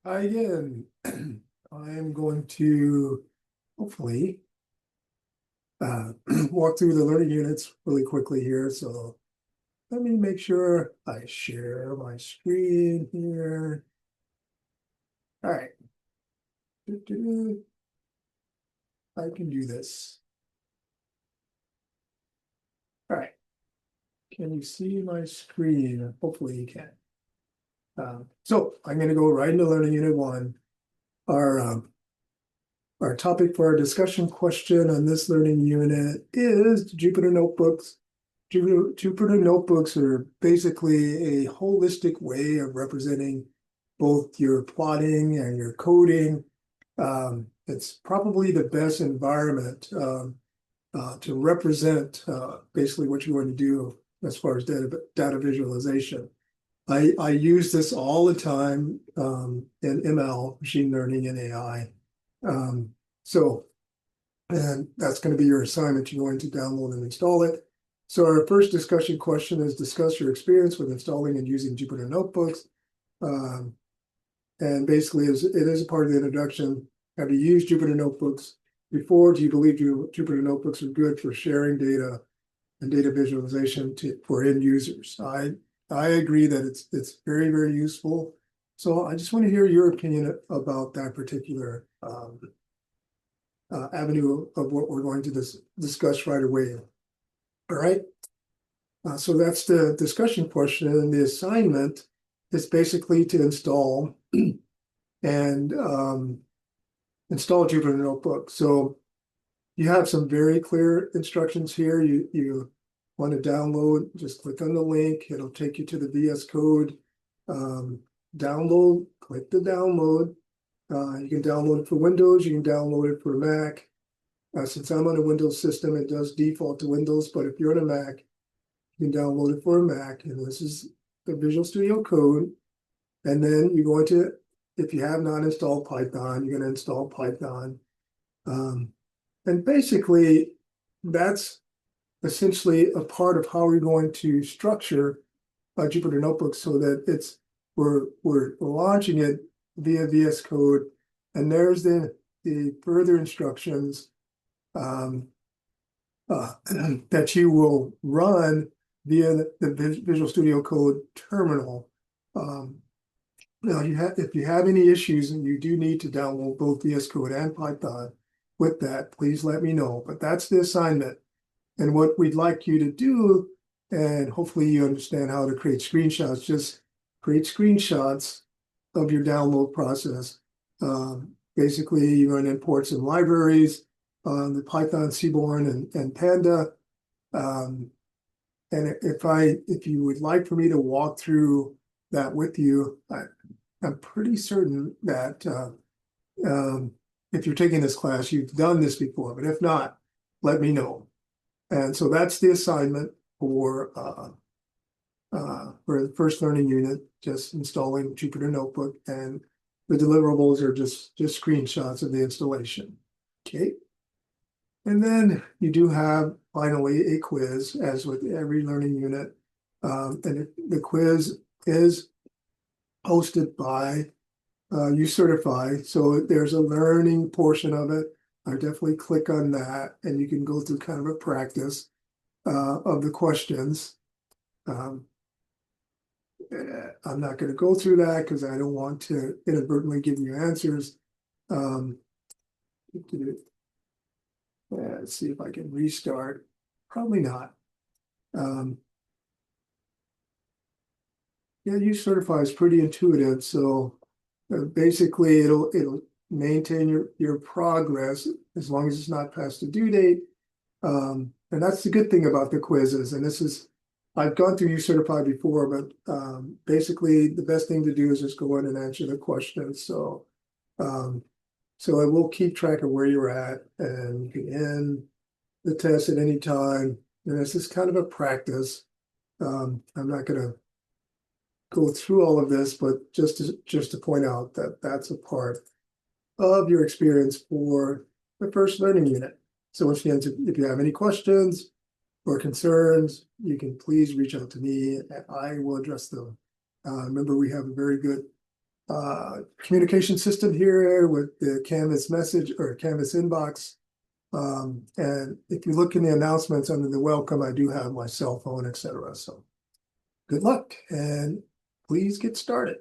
Hi again. I am going to hopefully walk through the learning units really quickly here. So let me make sure I share my screen here. All right. I can do this. All right. Can you see my screen? Hopefully you can. So I'm going to go right into Learning Unit 1. Our topic for our discussion question on this learning unit is Jupyter Notebooks. Jupyter Notebooks are basically a holistic way of representing both your plotting and your coding. It's probably the best environment to represent basically what you're going to do as far as data visualization. I use this all the time in ML, machine learning and AI. Um, so, and that's going to be your assignment. You're going to download and install it. So our first discussion question is discuss your experience with installing and using Jupyter Notebooks. Um, and basically, it is a part of the introduction. Have you used Jupyter Notebooks before? Do you believe Jupyter Notebooks are good for sharing data and data visualization for end users? I agree that it's very, very useful. So I just want to hear your opinion about that particular avenue of what we're going to discuss right away. All right. So that's the discussion question. And the assignment is basically to install and install Jupyter Notebook. So you have some very clear instructions here. You want to download, just click on the link. It'll take you to the VS Code. Download, click the download. You can download it for Windows. You can download it for Mac. Since I'm on a Windows system, it does default to Windows, but if you're on a Mac, you can download it for a Mac. And this is the Visual Studio Code. And then you're going to, if you have not installed Python, you're going to install Python. And basically, that's essentially a part of how we're going to structure Jupyter Notebook so that we're launching it via VS Code. And there's the further instructions that you will run via the Visual Studio Code terminal. Now, if you have any issues and you do need to download both VS Code and Python with that, please let me know. But that's the assignment. And what we'd like you to do, and hopefully you understand how to create screenshots, just create screenshots of your download process. Basically, you're going to import some libraries, the Python, Seaborn, and Panda. And if you would like for me to walk through that with you, I'm pretty certain that if you're taking this class, you've done this before, but if not, let me know. And so that's the assignment for the first learning unit, just installing Jupyter Notebook, and the deliverables are just screenshots of the installation. Okay. And then you do have finally a quiz, as with every learning unit. And the quiz is hosted by UCertify. So there's a learning portion of it. I definitely click on that, and you can go through kind of a practice of the questions. I'm not going to go through that because I don't want to inadvertently give you answers. Let's see if I can restart. Probably not. Yeah, UCertify is pretty intuitive. So basically, it'll maintain your progress as long as it's not past the due date. And that's the good thing about the quizzes. And I've gone through UCertify before, but basically the best thing to do is just go in and answer the questions. So it will keep track of where you're at, and you can end the test at any time. And this is kind of a practice. I'm not going to go through all of this, but just to point out that that's a part of your experience for the first learning unit. So once again, if you have any questions or concerns, you can please reach out to me and I will address them. Remember, we have a very good communication system here with the Canvas message or Canvas inbox. And if you look in the announcements under the welcome, I do have my cell phone, etc. So good luck and please get started.